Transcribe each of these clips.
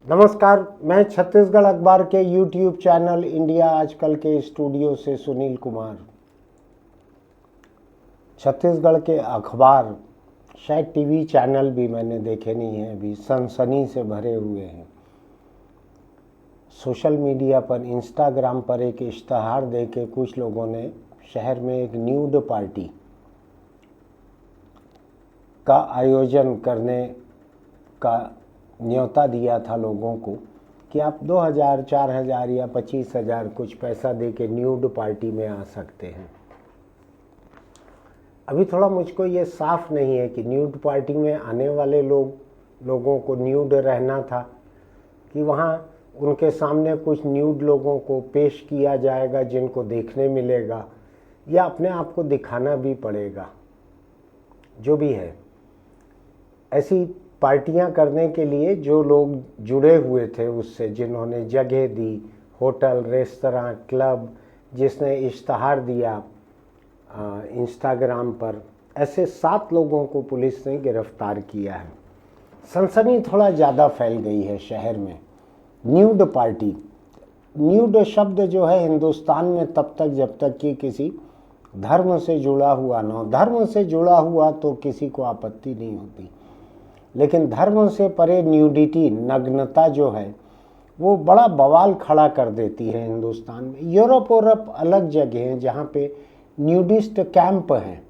नमस्कार, मैं छत्तीसगढ़ अखबार के YouTube चैनल इंडिया आजकल के स्टूडियो से सुनील कुमार। छत्तीसगढ़ के अखबार, शायद टीवी चैनल भी मैंने देखे नहीं हैं, अभी सनसनी से भरे हुए हैं। सोशल मीडिया पर, इंस्टाग्राम पर एक इश्तहार देके कुछ लोगों ने शहर में एक न्यूड पार्टी का आयोजन करने का न्योता दिया था लोगों को कि आप 2000, 4000 या 25,000 कुछ पैसा दे के न्यूड पार्टी में आ सकते हैं। अभी थोड़ा मुझको ये साफ नहीं है कि न्यूड पार्टी में आने वाले लोगों को न्यूड रहना था कि वहाँ उनके सामने कुछ न्यूड लोगों को पेश किया जाएगा जिनको देखने मिलेगा, या अपने आप को दिखाना भी पड़ेगा। जो भी है, ऐसी पार्टियां करने के लिए जो लोग जुड़े हुए थे उससे, जिन्होंने जगह दी, होटल, रेस्तरां, क्लब, जिसने इश्तहार दिया इंस्टाग्राम पर, ऐसे 7 लोगों को पुलिस ने गिरफ्तार किया है। सनसनी थोड़ा ज़्यादा फैल गई है शहर में। न्यूड पार्टी, न्यूड शब्द जो है हिंदुस्तान में तब तक जब तक कि किसी धर्म से जुड़ा हुआ ना हो। धर्म से जुड़ा हुआ तो किसी को आपत्ति नहीं होती, लेकिन धर्म से परे न्यूडिटी, नग्नता जो है वो बड़ा बवाल खड़ा कर देती है हिंदुस्तान में। यूरोप अलग जगह हैं जहाँ पे न्यूडिस्ट कैंप हैं,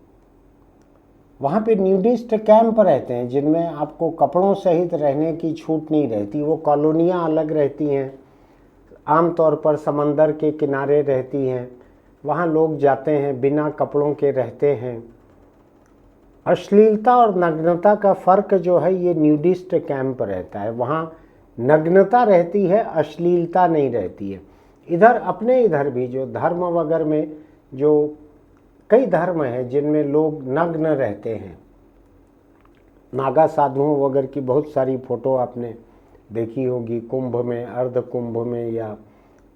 वहाँ पे न्यूडिस्ट कैंप रहते हैं जिनमें आपको कपड़ों सहित रहने की छूट नहीं रहती। वो कॉलोनियाँ अलग रहती हैं, आमतौर पर समंदर के किनारे रहती हैं। वहाँ लोग जाते हैं, बिना कपड़ों के रहते हैं। अश्लीलता और नग्नता का फ़र्क जो है ये न्यूडिस्ट कैंप रहता है। वहाँ नग्नता रहती है, अश्लीलता नहीं रहती है। इधर भी जो धर्म वगैरह में जो कई धर्म हैं जिनमें लोग नग्न रहते हैं। नागा साधुओं वगैरह की बहुत सारी फ़ोटो आपने देखी होगी, कुंभ में, अर्ध कुंभ में या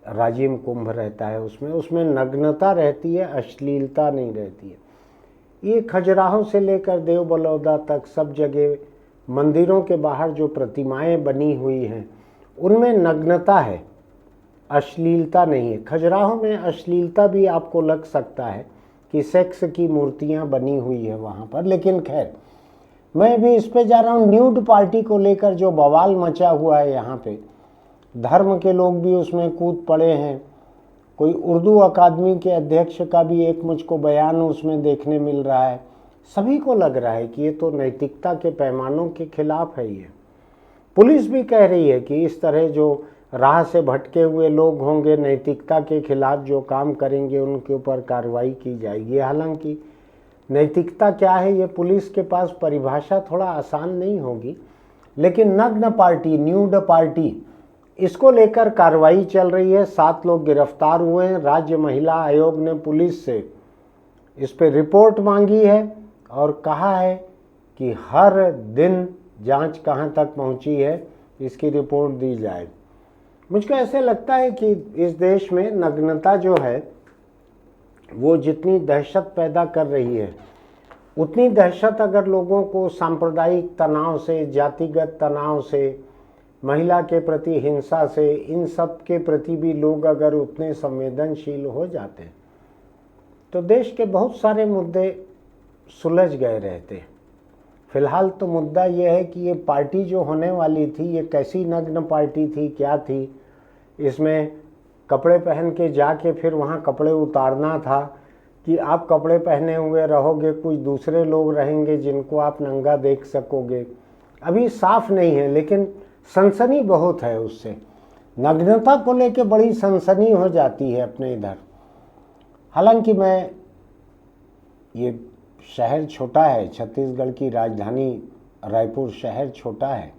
राजिम कुंभ रहता है, उसमें नग्नता रहती है, अश्लीलता नहीं रहती है। ये खजुराहो से लेकर देव बलौदा तक सब जगह मंदिरों के बाहर जो प्रतिमाएं बनी हुई हैं उनमें नग्नता है, अश्लीलता नहीं है। खजुराहो में अश्लीलता भी आपको लग सकता है कि सेक्स की मूर्तियां बनी हुई है वहाँ पर, लेकिन खैर मैं भी इस पे जा रहा हूँ। न्यूड पार्टी को लेकर जो बवाल मचा हुआ है यहाँ पे, धर्म के लोग भी उसमें कूद पड़े हैं। कोई उर्दू अकादमी के अध्यक्ष का भी एक मुझको बयान उसमें देखने मिल रहा है। सभी को लग रहा है कि ये तो नैतिकता के पैमानों के खिलाफ है। ये पुलिस भी कह रही है कि इस तरह जो राह से भटके हुए लोग होंगे, नैतिकता के खिलाफ जो काम करेंगे, उनके ऊपर कार्रवाई की जाएगी। हालांकि नैतिकता क्या है ये पुलिस के पास परिभाषा थोड़ा आसान नहीं होगी, लेकिन नग्न पार्टी, न्यूड पार्टी, इसको लेकर कार्रवाई चल रही है। 7 लोग गिरफ्तार हुए हैं। राज्य महिला आयोग ने पुलिस से इस पे रिपोर्ट मांगी है और कहा है कि हर दिन जांच कहां तक पहुंची है इसकी रिपोर्ट दी जाए। मुझको ऐसे लगता है कि इस देश में नग्नता जो है वो जितनी दहशत पैदा कर रही है, उतनी दहशत अगर लोगों को सांप्रदायिक तनाव से, जातिगत तनाव से, महिला के प्रति हिंसा से, इन सब के प्रति भी लोग अगर उतने संवेदनशील हो जाते हैं तो देश के बहुत सारे मुद्दे सुलझ गए रहते। फिलहाल तो मुद्दा यह है कि ये पार्टी जो होने वाली थी ये कैसी नग्न पार्टी थी, क्या थी। इसमें कपड़े पहन के जाके फिर वहाँ कपड़े उतारना था कि आप कपड़े पहने हुए रहोगे, कुछ दूसरे लोग रहेंगे जिनको आप नंगा देख सकोगे। अभी साफ नहीं है, लेकिन सनसनी बहुत है उससे। नग्नता को लेके बड़ी सनसनी हो जाती है अपने इधर। हालांकि ये शहर छोटा है, छत्तीसगढ़ की राजधानी रायपुर शहर छोटा है,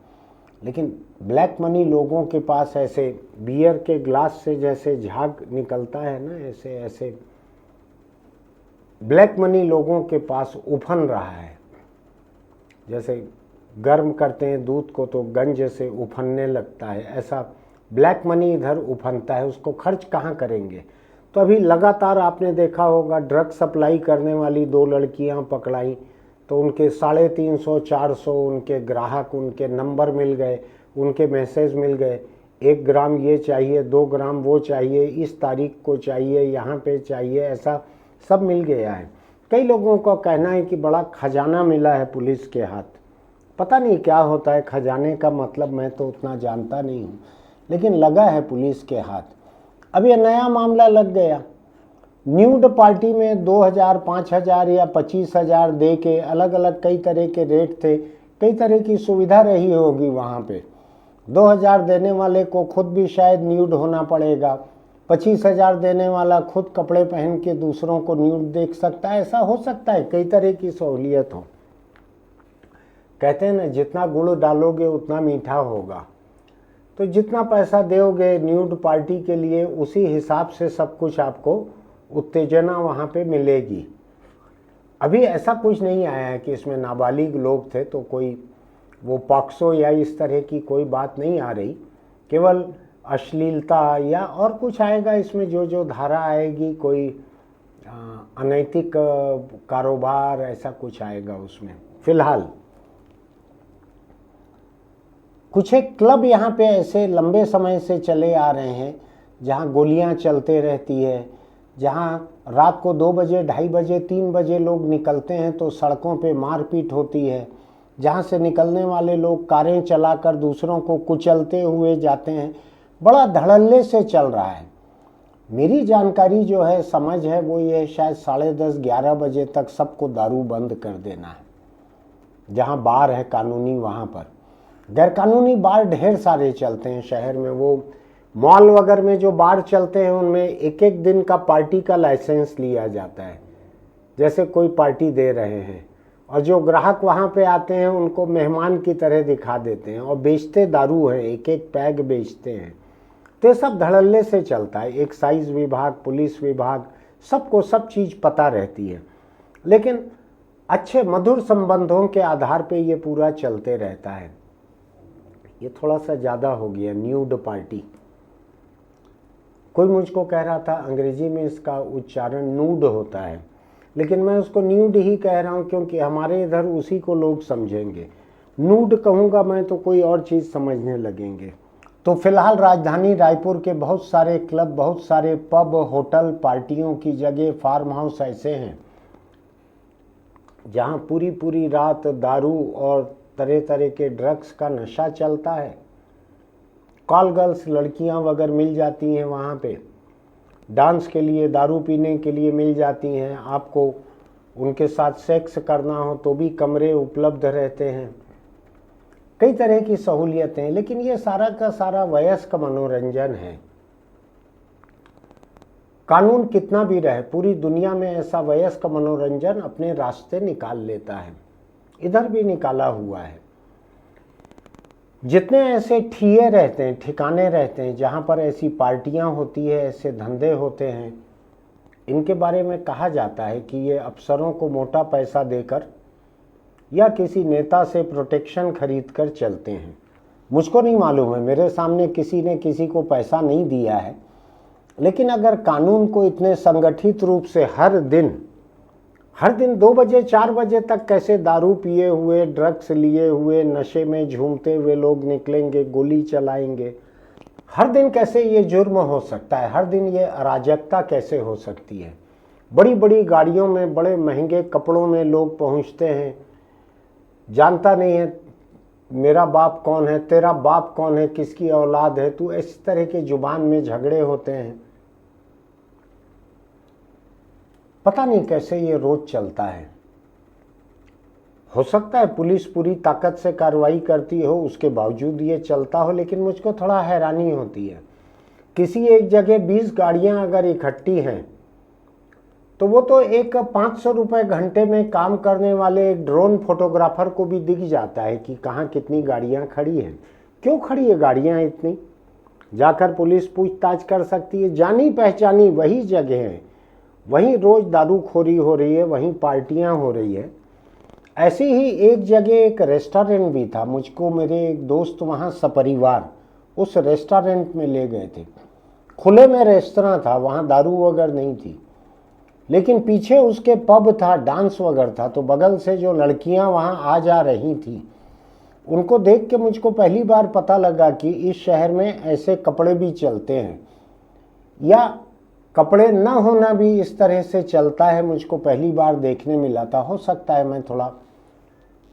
लेकिन ब्लैक मनी लोगों के पास ऐसे बियर के ग्लास से जैसे झाग निकलता है ना, ऐसे ब्लैक मनी लोगों के पास उफन रहा है। जैसे गर्म करते हैं दूध को तो गंज से उफनने लगता है, ऐसा ब्लैक मनी इधर उफनता है। उसको खर्च कहाँ करेंगे? तो अभी लगातार आपने देखा होगा ड्रग सप्लाई करने वाली 2 लड़कियां पकड़ाई तो उनके 350, 400 उनके ग्राहक, उनके नंबर मिल गए। उनके मैसेज मिल गए, 1 ग्राम ये चाहिए, 2 ग्राम वो चाहिए, इस तारीख को चाहिए, यहाँ पे चाहिए, ऐसा सब मिल गया है। कई लोगों का कहना है कि बड़ा खजाना मिला है पुलिस के हाथ। पता नहीं क्या होता है खजाने का मतलब, मैं तो उतना जानता नहीं हूँ, लेकिन लगा है पुलिस के हाथ। अब ये नया मामला लग गया, न्यूड पार्टी में 2000, 5000 या 25,000 दे के अलग अलग कई तरह के रेट थे, कई तरह की सुविधा रही होगी वहाँ पे। 2000 देने वाले को खुद भी शायद न्यूड होना पड़ेगा, 25,000 देने वाला खुद कपड़े पहन के दूसरों को न्यूड देख सकता है, ऐसा हो सकता है, कई तरह की सहूलियत हो। कहते हैं ना, जितना गुड़ डालोगे उतना मीठा होगा, तो जितना पैसा दोगे न्यूड पार्टी के लिए उसी हिसाब से सब कुछ आपको उत्तेजना वहाँ पे मिलेगी। अभी ऐसा कुछ नहीं आया है कि इसमें नाबालिग लोग थे, तो कोई वो पॉक्सो या इस तरह की कोई बात नहीं आ रही, केवल अश्लीलता या और कुछ आएगा इसमें, जो धारा आएगी, कोई अनैतिक कारोबार, ऐसा कुछ आएगा उसमें। फिलहाल कुछ एक क्लब यहाँ पे ऐसे लंबे समय से चले आ रहे हैं जहाँ गोलियाँ चलते रहती है, जहाँ रात को 2 बजे, 2:30 बजे, 3 बजे लोग निकलते हैं तो सड़कों पे मारपीट होती है, जहाँ से निकलने वाले लोग कारें चलाकर दूसरों को कुचलते हुए जाते हैं। बड़ा धड़ल्ले से चल रहा है। मेरी जानकारी जो है, समझ है, वो ये शायद 10:30, 11 बजे तक सबको दारू बंद कर देना है। जहाँ बार है कानूनी, वहाँ पर गैरकानूनी बार ढेर सारे चलते हैं शहर में। वो मॉल वगैरह में जो बार चलते हैं उनमें एक एक दिन का पार्टी का लाइसेंस लिया जाता है, जैसे कोई पार्टी दे रहे हैं, और जो ग्राहक वहाँ पे आते हैं उनको मेहमान की तरह दिखा देते हैं और बेचते दारू है, एक एक पैग बेचते हैं। तो ये सब धड़ल्ले से चलता है। एक्साइज विभाग, पुलिस विभाग, सबको सब चीज़ पता रहती है, लेकिन अच्छे मधुर संबंधों के आधार पे ये पूरा चलते रहता है। ये थोड़ा सा ज़्यादा हो गया, न्यूड पार्टी। कोई मुझको कह रहा था अंग्रेजी में इसका उच्चारण नूड होता है, लेकिन मैं उसको न्यूड ही कह रहा हूँ क्योंकि हमारे इधर उसी को लोग समझेंगे। नूड कहूँगा मैं तो कोई और चीज़ समझने लगेंगे। तो फिलहाल राजधानी रायपुर के बहुत सारे क्लब, बहुत सारे पब, होटल, पार्टियों की जगह, फार्म हाउस ऐसे हैं जहाँ पूरी पूरी रात दारू और तरह तरह के ड्रग्स का नशा चलता है। कॉल गर्ल्स, लड़कियां वगैरह मिल जाती हैं वहाँ पे, डांस के लिए, दारू पीने के लिए मिल जाती हैं। आपको उनके साथ सेक्स करना हो तो भी कमरे उपलब्ध रहते हैं, कई तरह की सहूलियतें हैं। लेकिन ये सारा का सारा वयस्क मनोरंजन है। कानून कितना भी रहे, पूरी दुनिया में ऐसा वयस्क मनोरंजन अपने रास्ते निकाल लेता है, इधर भी निकाला हुआ है। जितने ऐसे ठिये रहते हैं, ठिकाने रहते हैं जहाँ पर ऐसी पार्टियाँ होती है, ऐसे धंधे होते हैं, इनके बारे में कहा जाता है कि ये अफसरों को मोटा पैसा देकर या किसी नेता से प्रोटेक्शन खरीद कर चलते हैं। मुझको नहीं मालूम है, मेरे सामने किसी ने किसी को पैसा नहीं दिया है, लेकिन अगर कानून को इतने संगठित रूप से हर दिन 2 बजे 4 बजे तक कैसे दारू पिए हुए, ड्रग्स लिए हुए, नशे में झूमते हुए लोग निकलेंगे, गोली चलाएंगे, हर दिन कैसे ये जुर्म हो सकता है, हर दिन ये अराजकता कैसे हो सकती है। बड़ी बड़ी गाड़ियों में, बड़े महंगे कपड़ों में लोग पहुंचते हैं, जानता नहीं है मेरा बाप कौन है, तेरा बाप कौन है, किसकी औलाद है तू, इस तरह के जुबान में झगड़े होते हैं। पता नहीं कैसे ये रोज चलता है। हो सकता है पुलिस पूरी ताकत से कार्रवाई करती हो, उसके बावजूद ये चलता हो, लेकिन मुझको थोड़ा हैरानी होती है। किसी एक जगह 20 गाड़ियां अगर इकट्ठी हैं तो वो तो एक 500 रुपये घंटे में काम करने वाले एक ड्रोन फोटोग्राफर को भी दिख जाता है कि कहाँ कितनी गाड़ियाँ खड़ी हैं, क्यों खड़ी है गाड़ियाँ इतनी। जाकर पुलिस पूछताछ कर सकती है। जानी पहचानी वही जगह है, वहीं रोज दारूखोरी हो रही है, वहीं पार्टियां हो रही है। ऐसी ही एक जगह एक रेस्टोरेंट भी था, मुझको मेरे एक दोस्त वहाँ सपरिवार उस रेस्टोरेंट में ले गए थे। खुले में रेस्तरां था, वहाँ दारू वगैरह नहीं थी, लेकिन पीछे उसके पब था, डांस वगैरह था। तो बगल से जो लड़कियां वहाँ आ जा रही थी उनको देख के मुझको पहली बार पता लगा कि इस शहर में ऐसे कपड़े भी चलते हैं, या कपड़े न होना भी इस तरह से चलता है, मुझको पहली बार देखने मिला था। हो सकता है मैं थोड़ा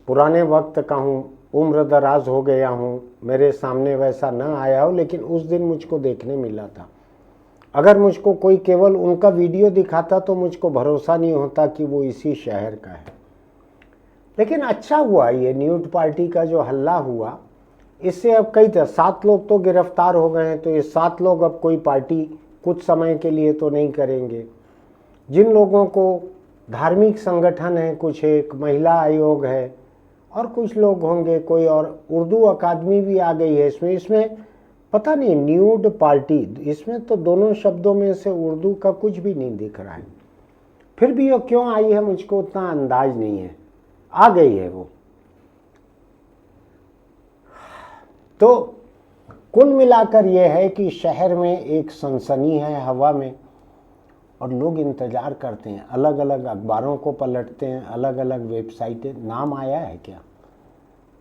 पुराने वक्त का हूँ, उम्र दराज हो गया हूँ, मेरे सामने वैसा न आया हो, लेकिन उस दिन मुझको देखने मिला था। अगर मुझको कोई केवल उनका वीडियो दिखाता तो मुझको भरोसा नहीं होता कि वो इसी शहर का है। लेकिन अच्छा हुआ ये न्यूड पार्टी का जो हल्ला हुआ, इससे अब कई 7 लोग तो गिरफ्तार हो गए हैं, तो ये 7 लोग अब कोई पार्टी कुछ समय के लिए तो नहीं करेंगे। जिन लोगों को धार्मिक संगठन है, कुछ एक महिला आयोग है और कुछ लोग होंगे, कोई और उर्दू अकादमी भी आ गई है इसमें पता नहीं न्यूड पार्टी, इसमें तो दोनों शब्दों में से उर्दू का कुछ भी नहीं दिख रहा है। फिर भी वो क्यों आई है मुझको उतना अंदाज नहीं है, आ गई है वो। तो कुल मिलाकर यह है कि शहर में एक सनसनी है हवा में, और लोग इंतजार करते हैं, अलग अलग अखबारों को पलटते हैं, अलग अलग वेबसाइटें। नाम आया है क्या?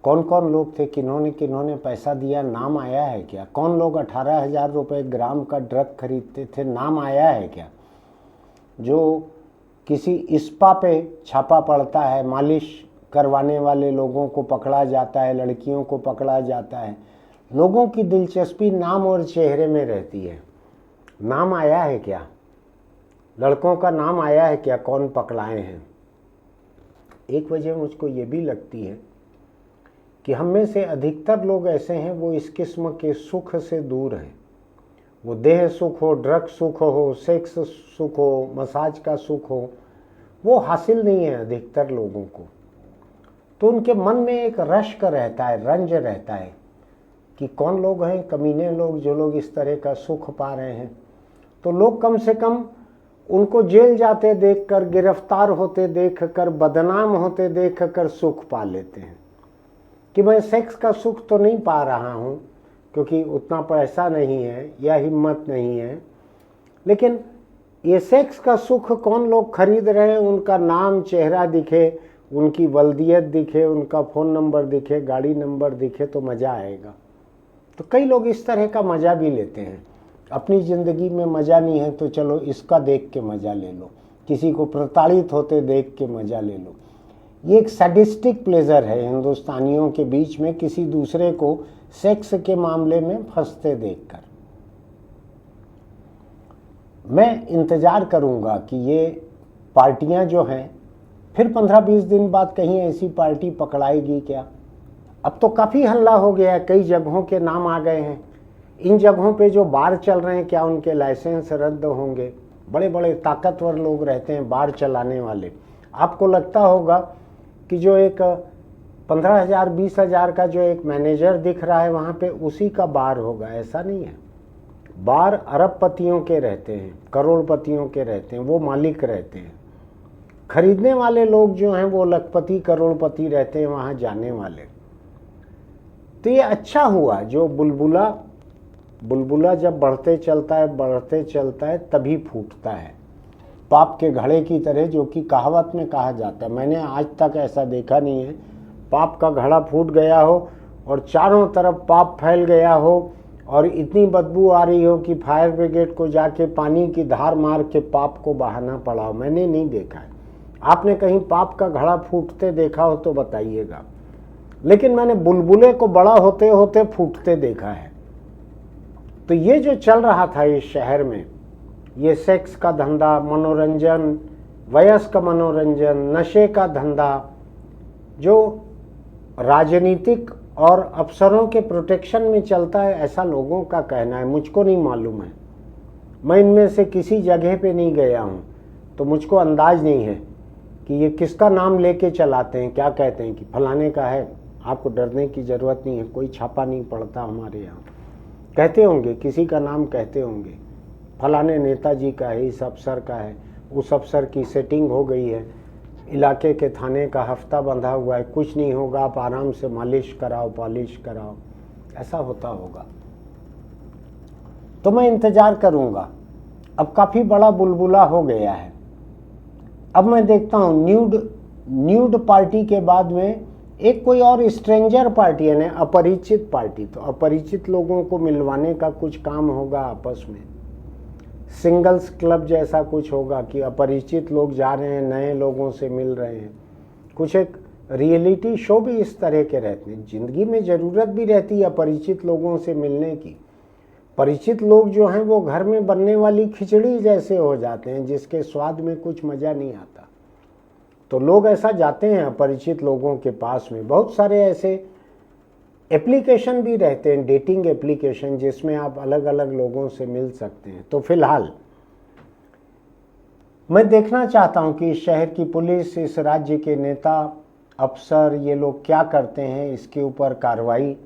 कौन कौन लोग थे, किन्होंने किन्होंने पैसा दिया, नाम आया है क्या? कौन लोग 18,000 रुपये ग्राम का ड्रग खरीदते थे, नाम आया है क्या? जो किसी स्पा पे छापा पड़ता है, मालिश करवाने वाले लोगों को पकड़ा जाता है, लड़कियों को पकड़ा जाता है, लोगों की दिलचस्पी नाम और चेहरे में रहती है। नाम आया है क्या? लड़कों का नाम आया है क्या, कौन पकड़ाए हैं? एक वजह मुझको ये भी लगती है कि हम में से अधिकतर लोग ऐसे हैं वो इस किस्म के सुख से दूर हैं। वो देह सुख हो, ड्रग सुख हो, सेक्स सुख हो, मसाज का सुख हो, वो हासिल नहीं है अधिकतर लोगों को। तो उनके मन में एक रश्क रहता है, रंज रहता है कि कौन लोग हैं कमीने लोग जो लोग इस तरह का सुख पा रहे हैं। तो लोग कम से कम उनको जेल जाते देखकर, गिरफ्तार होते देखकर, बदनाम होते देखकर सुख पा लेते हैं कि मैं सेक्स का सुख तो नहीं पा रहा हूँ क्योंकि उतना पैसा नहीं है या हिम्मत नहीं है, लेकिन ये सेक्स का सुख कौन लोग खरीद रहे हैं, उनका नाम चेहरा दिखे, उनकी वल्दियत दिखे, उनका फ़ोन नंबर दिखे, गाड़ी नंबर दिखे तो मज़ा आएगा। तो कई लोग इस तरह का मज़ा भी लेते हैं। अपनी ज़िंदगी में मज़ा नहीं है तो चलो इसका देख के मज़ा ले लो, किसी को प्रताड़ित होते देख के मज़ा ले लो। ये एक सैडिस्टिक प्लेजर है हिंदुस्तानियों के बीच में, किसी दूसरे को सेक्स के मामले में फंसते देखकर। मैं इंतज़ार करूंगा कि ये पार्टियां जो हैं फिर 15-20 दिन बाद कहीं ऐसी पार्टी पकड़ाएगी क्या। अब तो काफ़ी हल्ला हो गया है, कई जगहों के नाम आ गए हैं। इन जगहों पे जो बार चल रहे हैं क्या उनके लाइसेंस रद्द होंगे? बड़े बड़े ताकतवर लोग रहते हैं बार चलाने वाले। आपको लगता होगा कि जो एक 15,000 20,000 का जो एक मैनेजर दिख रहा है वहाँ पे उसी का बार होगा, ऐसा नहीं है। बार अरबपतियों के रहते हैं, करोड़पतियों के रहते हैं, वो मालिक रहते हैं। खरीदने वाले लोग जो हैं वो लखपति करोड़पति रहते हैं वहाँ जाने वाले। तो ये अच्छा हुआ जो बुलबुला जब बढ़ते चलता है तभी फूटता है, पाप के घड़े की तरह, जो कि कहावत में कहा जाता है। मैंने आज तक ऐसा देखा नहीं है पाप का घड़ा फूट गया हो और चारों तरफ पाप फैल गया हो और इतनी बदबू आ रही हो कि फायर ब्रिगेड को जाके पानी की धार मार के पाप को बहाना पड़ा हो। मैंने नहीं देखा है। आपने कहीं पाप का घड़ा फूटते देखा हो तो बताइएगा। लेकिन मैंने बुलबुले को बड़ा होते होते फूटते देखा है। तो ये जो चल रहा था इस शहर में, ये सेक्स का धंधा, मनोरंजन, वयस्क मनोरंजन, नशे का धंधा, जो राजनीतिक और अफसरों के प्रोटेक्शन में चलता है, ऐसा लोगों का कहना है। मुझको नहीं मालूम है, मैं इनमें से किसी जगह पे नहीं गया हूँ, तो मुझको अंदाज नहीं है कि ये किसका नाम लेके चलाते हैं। क्या कहते हैं कि फलाने का है, आपको डरने की ज़रूरत नहीं है, कोई छापा नहीं पड़ता हमारे यहाँ। कहते होंगे, किसी का नाम कहते होंगे, फलाने नेताजी का है, इस अफसर का है, उस अफसर की सेटिंग हो गई है, इलाके के थाने का हफ्ता बंधा हुआ है, कुछ नहीं होगा, आप आराम से मालिश कराओ, पॉलिश कराओ, ऐसा होता होगा। तो मैं इंतज़ार करूँगा। अब काफ़ी बड़ा बुलबुला हो गया है। अब मैं देखता हूँ न्यूड पार्टी के बाद में एक कोई और स्ट्रेंजर पार्टी यानी अपरिचित पार्टी, तो अपरिचित लोगों को मिलवाने का कुछ काम होगा आपस में, सिंगल्स क्लब जैसा कुछ होगा कि अपरिचित लोग जा रहे हैं, नए लोगों से मिल रहे हैं। कुछ एक रियलिटी शो भी इस तरह के रहते हैं। ज़िंदगी में ज़रूरत भी रहती है अपरिचित लोगों से मिलने की। परिचित लोग जो हैं वो घर में बनने वाली खिचड़ी जैसे हो जाते हैं जिसके स्वाद में कुछ मज़ा नहीं आता। तो लोग ऐसा जाते हैं अपरिचित लोगों के पास में। बहुत सारे ऐसे एप्लीकेशन भी रहते हैं, डेटिंग एप्लीकेशन, जिसमें आप अलग अलग लोगों से मिल सकते हैं। तो फिलहाल मैं देखना चाहता हूं कि इस शहर की पुलिस, इस राज्य के नेता, अफसर, ये लोग क्या करते हैं, इसके ऊपर कार्रवाई।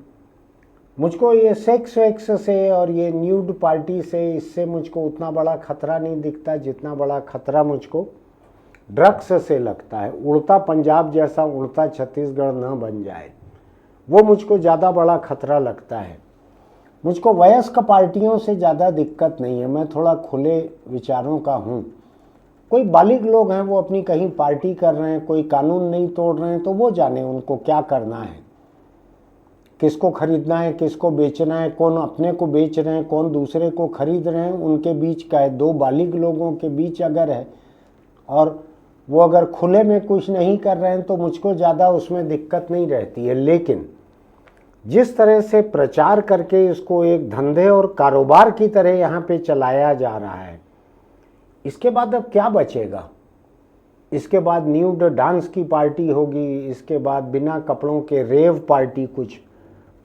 मुझको ये सेक्स वेक्स से और ये न्यूड पार्टी से, इससे मुझको उतना बड़ा खतरा नहीं दिखता जितना बड़ा खतरा मुझको ड्रग्स से लगता है। उड़ता पंजाब जैसा उड़ता छत्तीसगढ़ न बन जाए, वो मुझको ज़्यादा बड़ा खतरा लगता है। मुझको वयस्क पार्टियों से ज़्यादा दिक्कत नहीं है, मैं थोड़ा खुले विचारों का हूँ। कोई बालिग लोग हैं, वो अपनी कहीं पार्टी कर रहे हैं, कोई कानून नहीं तोड़ रहे हैं, तो वो जाने उनको क्या करना है, किसको खरीदना है, किसको बेचना है, कौन अपने को बेच रहे हैं, कौन दूसरे को खरीद रहे हैं, उनके बीच का है। दो बालिग लोगों के बीच अगर है और वो अगर खुले में कुछ नहीं कर रहे हैं तो मुझको ज़्यादा उसमें दिक्कत नहीं रहती है। लेकिन जिस तरह से प्रचार करके इसको एक धंधे और कारोबार की तरह यहाँ पे चलाया जा रहा है, इसके बाद अब क्या बचेगा? इसके बाद न्यूड डांस की पार्टी होगी, इसके बाद बिना कपड़ों के रेव पार्टी, कुछ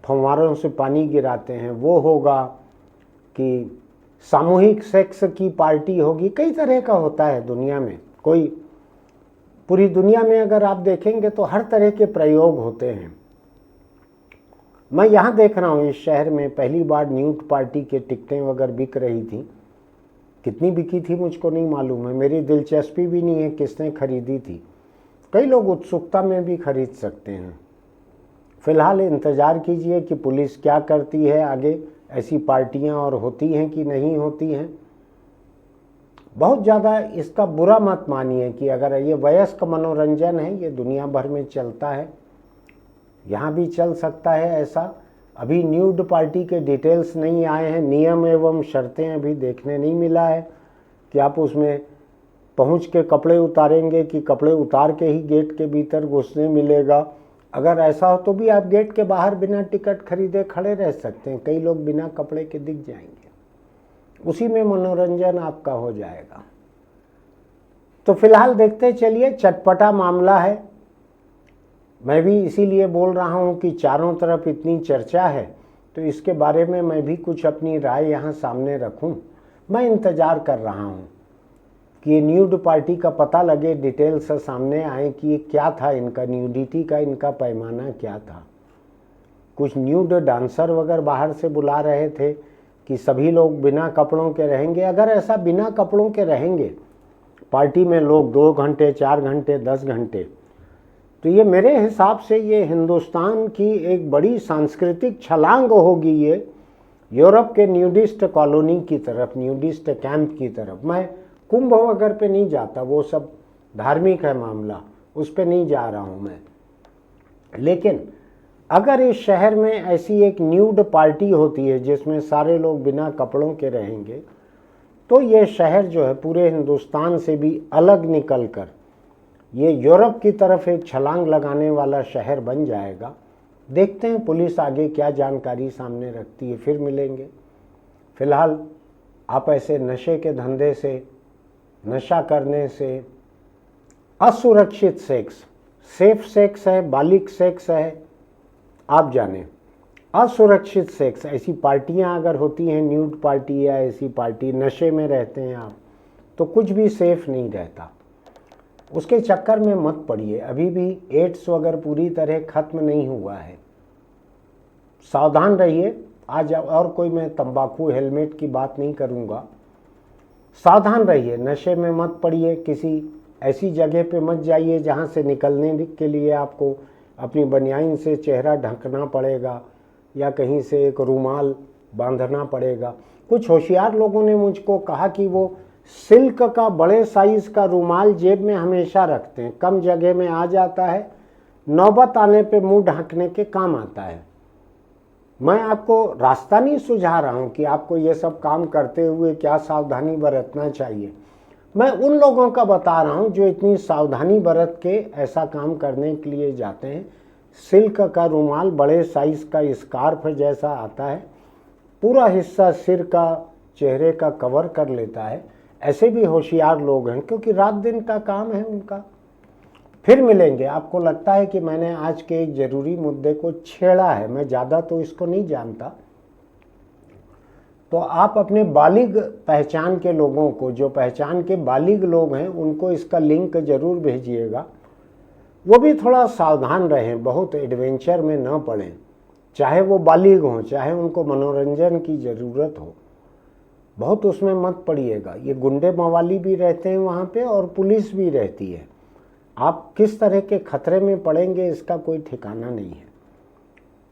फव्वारों से पानी गिराते हैं वो होगा, कि सामूहिक सेक्स की पार्टी होगी। कई तरह का होता है दुनिया में, कोई पूरी दुनिया में अगर आप देखेंगे तो हर तरह के प्रयोग होते हैं। मैं यहाँ देख रहा हूँ इस शहर में पहली बार न्यूड पार्टी के टिकटें वगैरह बिक रही थी। कितनी बिकी थी मुझको नहीं मालूम है, मेरी दिलचस्पी भी नहीं है किसने खरीदी थी। कई लोग उत्सुकता में भी खरीद सकते हैं। फिलहाल इंतज़ार कीजिए कि पुलिस क्या करती है आगे, ऐसी पार्टियां और होती हैं कि नहीं होती हैं। बहुत ज़्यादा इसका बुरा मत मानिए कि अगर ये वयस्क मनोरंजन है, ये दुनिया भर में चलता है, यहाँ भी चल सकता है ऐसा। अभी न्यूड पार्टी के डिटेल्स नहीं आए हैं, नियम एवं शर्तें अभी देखने नहीं मिला है कि आप उसमें पहुँच के कपड़े उतारेंगे कि कपड़े उतार के ही गेट के भीतर घुसने मिलेगा। अगर ऐसा हो तो भी आप गेट के बाहर बिना टिकट खरीदे खड़े रह सकते हैं। कई लोग बिना कपड़े के दिख जाएंगे, उसी में मनोरंजन आपका हो जाएगा। तो फिलहाल देखते चलिए, चटपटा मामला है। मैं भी इसीलिए बोल रहा हूं कि चारों तरफ इतनी चर्चा है तो इसके बारे में मैं भी कुछ अपनी राय यहाँ सामने रखूं। मैं इंतज़ार कर रहा हूं कि ये न्यूड पार्टी का पता लगे, डिटेल्स सामने आए कि ये क्या था, इनका न्यूडिटी का इनका पैमाना क्या था। कुछ न्यूड डांसर वगैरह बाहर से बुला रहे थे कि सभी लोग बिना कपड़ों के रहेंगे। अगर ऐसा बिना कपड़ों के रहेंगे पार्टी में लोग 2 घंटे, 4 घंटे, 10 घंटे, तो ये मेरे हिसाब से ये हिंदुस्तान की एक बड़ी सांस्कृतिक छलांग होगी ये यूरोप के न्यूडिस्ट कॉलोनी की तरफ, न्यूडिस्ट कैंप की तरफ। मैं कुंभ वगैरह पे नहीं जाता, वो सब धार्मिक है मामला, उस पे नहीं जा रहा हूँ मैं। लेकिन अगर इस शहर में ऐसी एक न्यूड पार्टी होती है जिसमें सारे लोग बिना कपड़ों के रहेंगे, तो ये शहर जो है पूरे हिंदुस्तान से भी अलग निकलकर ये यूरोप की तरफ एक छलांग लगाने वाला शहर बन जाएगा। देखते हैं पुलिस आगे क्या जानकारी सामने रखती है, फिर मिलेंगे। फिलहाल आप ऐसे नशे के धंधे से, नशा करने से, असुरक्षित सेक्स, सेफ सेक्स है, बालिग सेक्स है, आप जाने, असुरक्षित सेक्स, ऐसी पार्टियां अगर होती हैं, न्यूड पार्टी या ऐसी पार्टी, नशे में रहते हैं आप, तो कुछ भी सेफ नहीं रहता। उसके चक्कर में मत पड़िए। अभी भी एड्स वगैरह पूरी तरह खत्म नहीं हुआ है, सावधान रहिए। आज और कोई मैं तंबाकू हेलमेट की बात नहीं करूँगा। सावधान रहिए, नशे में मत पड़िए, किसी ऐसी जगह पे मत जाइए जहाँ से निकलने के लिए आपको अपनी बनियाइन से चेहरा ढकना पड़ेगा या कहीं से एक रुमाल बांधना पड़ेगा। कुछ होशियार लोगों ने मुझको कहा कि वो सिल्क का बड़े साइज़ का रुमाल जेब में हमेशा रखते हैं, कम जगह में आ जाता है, नौबत आने पे मुंह ढांकने के काम आता है। मैं आपको रास्ता नहीं सुझा रहा हूं कि आपको ये सब काम करते हुए क्या सावधानी बरतना चाहिए। मैं उन लोगों का बता रहा हूं जो इतनी सावधानी बरत के ऐसा काम करने के लिए जाते हैं। सिल्क का रुमाल, बड़े साइज का स्कार्फ जैसा आता है, पूरा हिस्सा सिर का, चेहरे का कवर कर लेता है। ऐसे भी होशियार लोग हैं, क्योंकि रात दिन का काम है उनका। फिर मिलेंगे। आपको लगता है कि मैंने आज के एक जरूरी मुद्दे को छेड़ा है, मैं ज़्यादा तो इसको नहीं जानता, तो आप अपने बालिग पहचान के लोगों को, जो पहचान के बालिग लोग हैं, उनको इसका लिंक जरूर भेजिएगा। वो भी थोड़ा सावधान रहें, बहुत एडवेंचर में न पड़ें, चाहे वो बालिग हों, चाहे उनको मनोरंजन की ज़रूरत हो, बहुत उसमें मत पड़िएगा। ये गुंडे मवाली भी रहते हैं वहाँ पे और पुलिस भी रहती है। आप किस तरह के खतरे में पड़ेंगे इसका कोई ठिकाना नहीं है।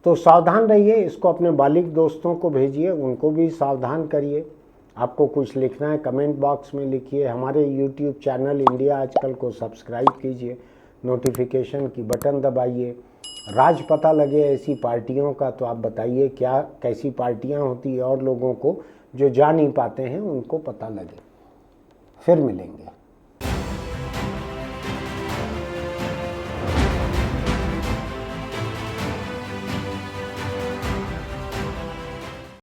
तो सावधान रहिए। इसको अपने बालिग दोस्तों को भेजिए, उनको भी सावधान करिए। आपको कुछ लिखना है कमेंट बॉक्स में लिखिए। हमारे यूट्यूब चैनल इंडिया आजकल को सब्सक्राइब कीजिए, नोटिफिकेशन की बटन दबाइए। राज पता लगे ऐसी पार्टियों का तो आप बताइए क्या कैसी पार्टियां होती है, और लोगों को जो जा नहीं पाते हैं उनको पता लगे। फिर मिलेंगे।